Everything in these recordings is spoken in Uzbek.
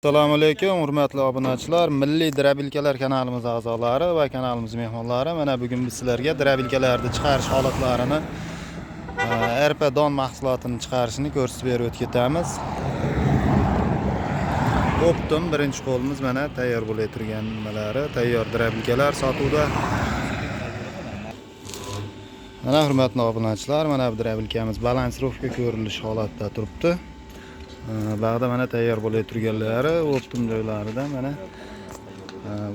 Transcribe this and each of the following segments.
Assalomu alaykum, hurmatli obunachilar. Milliy Drabilkalar kanalimiz a'zolari va kanalimiz mehmonlari. Mana bugun biz sizlarga drabilkalarni chiqarish holatlarini, RP don mahsulotini chiqarishni ko'rsatib berib o'tib ketamiz. Optim birinchi qo'limiz mana tayyor bo'lib turgan nimalari, tayyor drabilkalar sotuvda. Mana hurmatli obunachilar, mana bu drabilkamiz balansirovka ko'rilish holatida turibdi. Bag'da mana tayyor bo'lib turganlari optim joylarida mana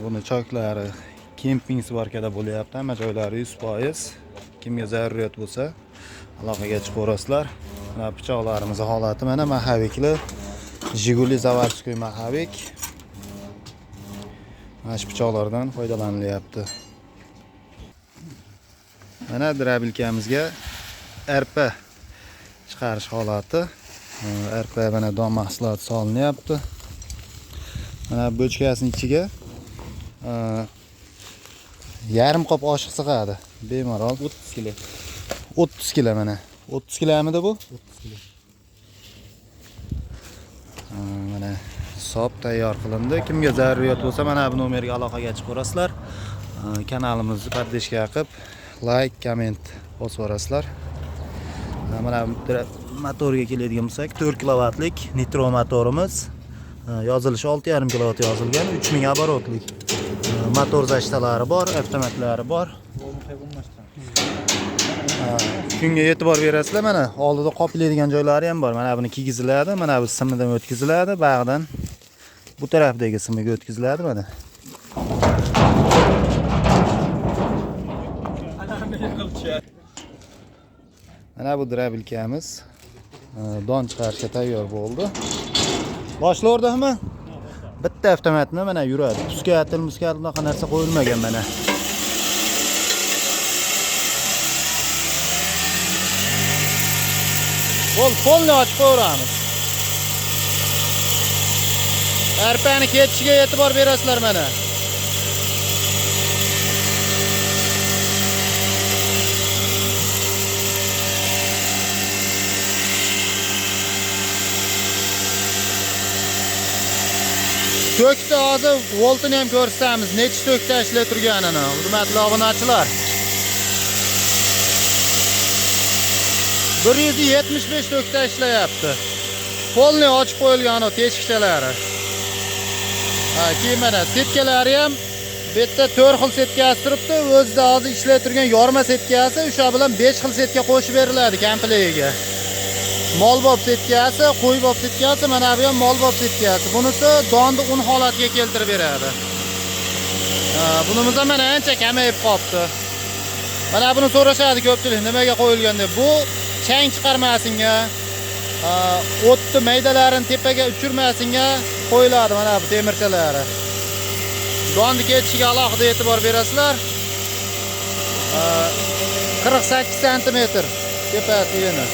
buni choklari kemping svarkada bo'lyapti. Hamma joylari 100%. Kimga zarurat bo'lsa aloqaga chiqaverasizlar. Mana pichoqlarimiz holati mana mahavikli Jiguli zavodskoy mahavik. Mana shu pichoqlardan foydalanilyapti. Mana drabilkamizga RP chiqarish holati. RP mana don mahsuloti solinyapti. Mana bochkasining ichiga yarim qop oshiq sig'adi. Bemalol 30 kg. 30 kg mana. 30 kgmidi bu? 30 kg. Mana hisob tayyor qilindi. Kimga zarurat bo'lsa mana bu nomerga aloqaga chiqaverasizlar. Kanalimizni podpishka qilib, like, komment bosib yuborasizlar. Mana motorga keladigan bo'lsak 4 kilovatlik nitro motorimiz. Yozilishi 6,5 kilovat yozilgan, 3000 оборотlik. Motor zashtalari bor, avtomatlari bor. Shunga e'tibor berasizlar. Mana oldida qoplaydigan joylari ham bor. Mana buni kiygiziladi, mana bu simidan o'tkaziladi, bag'dan bu tarafdagi simiga o'tkaziladi mana. Mana bu drabilkamiz don chiqarishga tayyor bo'ldi. Boshlardimi? Bitta avtomatni mana yuradi. Tuskatil, unaqa narsa qo'yilmagan mana. Polni ochib qo'yamiz. RP'ni ketishiga e'tibor berasizlar mana. To'kda hozir voltini ham ko'rsatamiz, necha to'kda ishlab turganini, hurmatli obunachilar. 175 to'kda ishlayapti. Polni ochib qo'yilgan o teshikchalari. Keyin mana setkalari ham bu yerda 4 xil setkasi turibdi. O'zida hozir ishlab turgan yorma setkasi, o'sha bilan 5 xil setka qo'shib beriladi kompleksiga. Molbob setkasi, qo'ybob setkasi, mana bu ham molbob setkasi. Bunisi donni un holatiga keltirib beradi. Bunimiz ham mana ancha kamayib qopti. Mana buni so'rashadi ko'pchilik, nimaga qo'yilgan deb. Bu chang chiqarmasinga, o'tni maydalarini tepaga uchirmasinga qo'yiladi mana bu temirchalari. Donni ketishiga alohida e'tibor berasizlar. 48 sm tepasi eni.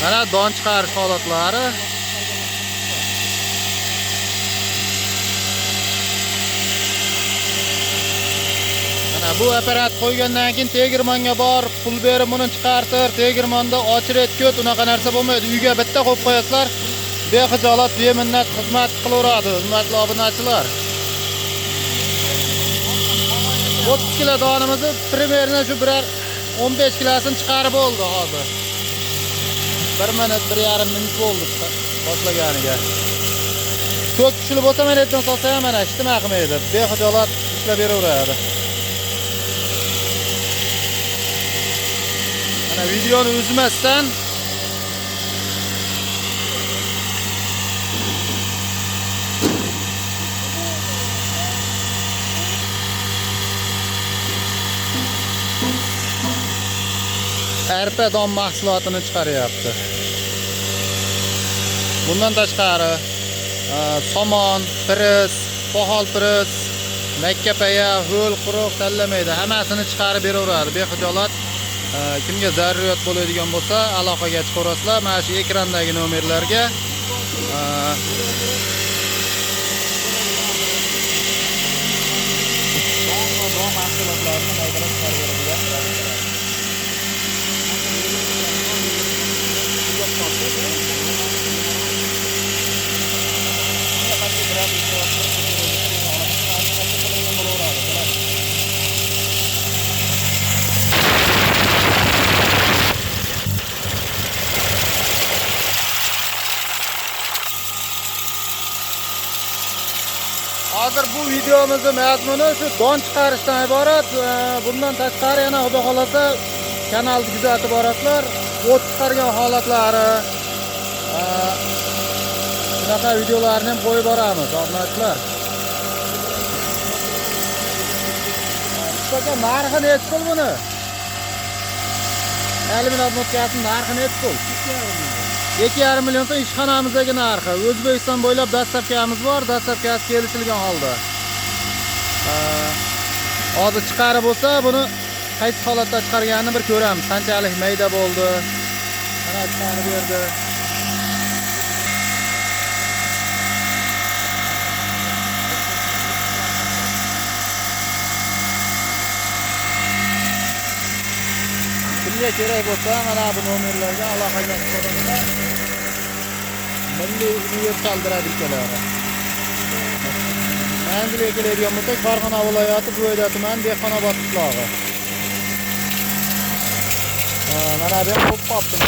Mana don chiqarish holatlari. Mana bu apparat qo'ygandan keyin tegirmonga bor, pul berib buni chiqartir, tegirmonda ochret ko't, unaqa narsa bo'lmaydi. Uyga bitta qo'yib qo'yasizlar. Bexijolat, beminnat xizmat qilaveradi, hurmatli obunachilar. 30 kg donimizni primerna shu birar 15 kilosini chiqarib bo'ldi hozir. 1 minut, 1,5 minut bo'ldi boshlaganiga. To'k kuchli bo'lsa mana yerdan solsa ham mana ishtima qilmaydi. Bexijolat ishlab beraveradi. Mana videoni uzmasdan RP don mahsulotini chiqaryapti. Bundan tashqari somon, piris, pohol piris, makkapaya, ho'l, quruq tanlamaydi. Hammasini chiqarib beraveradi. Bexijolat kimga zarurat bo'ladigan bo'lsa aloqaga chiqaverasizlar. Mana shu ekrandagi nomerlarga. Don mahsulotlarini maydalab chiqarib beradigan. Hozir bu videomizning mazmuni shu don chiqarishdan iborat. Bundan tashqari yana xudo xolasa kanalni kuzatib borasizlar. O't chiqargan holatlari, shunaqa videolarni ham qo'yib boramiz, obunachilar. Aka, narxi necha pul buni? Alyumin motkasining narxi necha pul? 2,5 million so'm ishxonamizdagi narxi. O'zbekiston bo'ylab dastavkamiz bor, dastavkasi kelishilgan holda. Hozir chiqarib bo'lsa, buni qaysi holatda chiqarganini bir ko'ramiz. Qanchalik mayda bo'ldi. Mana chiqarib berdi. Kimga kerak bo'lsa, mana bu nomerlarga aloqaga chiqaringlar. Milliy universal radiokalari. Angliyaga keladigan bo'lsak, Farg'ona viloyati Bo'yda tuman Dehqonobod qishlog'i. Mana bu ham qopdim.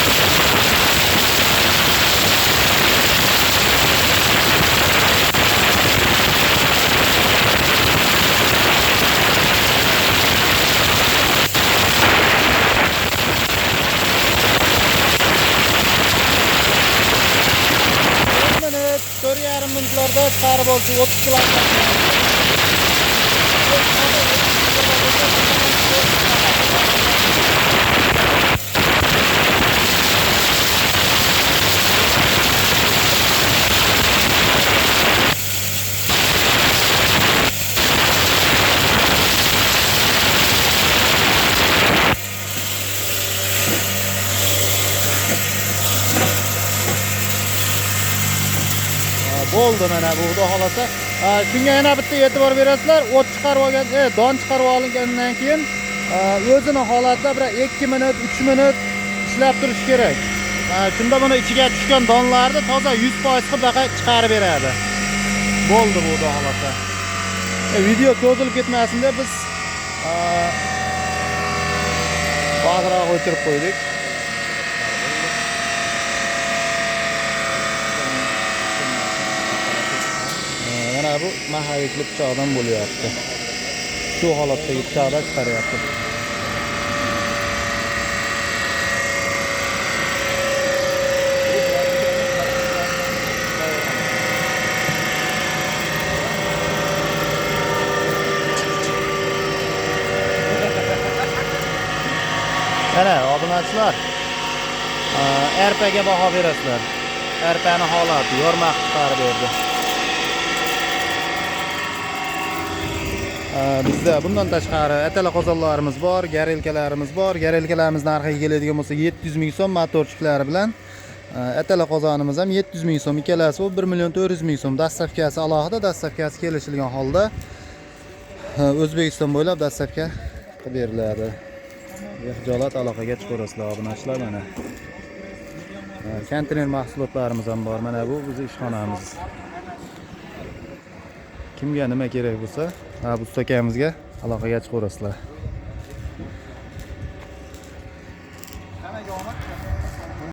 Yarim minutlarda chiqarib olsa 30 kilometr. Bo'ldi mana bu xudo xolasa. Shunga yana bitta e'tibor berasizlar. O't chiqarib olgan, don chiqarib olingandan keyin o'zining holatida bir 2 minut, 3 minut ishlab turish kerak. Shunda buni ichiga tushgan donlarni toza 100% qilib chiqarib beradi. Bo'ldi bu xudo xolasa. Video cho'zilib ketmasin deb biz bag'roq o'chirib qo'ydik. Mana bu mahavikli pichoqdan bo'lyapti. Shu holatdagi pichoqdan chiqaryapti. Mana obunachilar, RPga baho berasizlar. RPning holati yormaq chiqarib berdi. Bizda bundan tashqari atala qozonlarimiz bor, garelkalarimiz bor. Garelkalarimiz narxiga keladigan bo'lsa 700 ming so'm motorchiklari bilan. Atala qozonimiz ham 700 ming so'm, ikkalasi 1 million 400 ming so'm. Dastavkasi alohida, dastavkasi kelishilgan holda O'zbekiston bo'ylab dastavka qilib beriladi. Xijolat aloqaga chiqarasizlar obunachilar mana. Konteyner mahsulotlarimiz ham bor. Mana bu bizning ishxonamiz. Kimga nima kerak bo'lsa, bu ustakamizga aloqaga chiqarasizlar.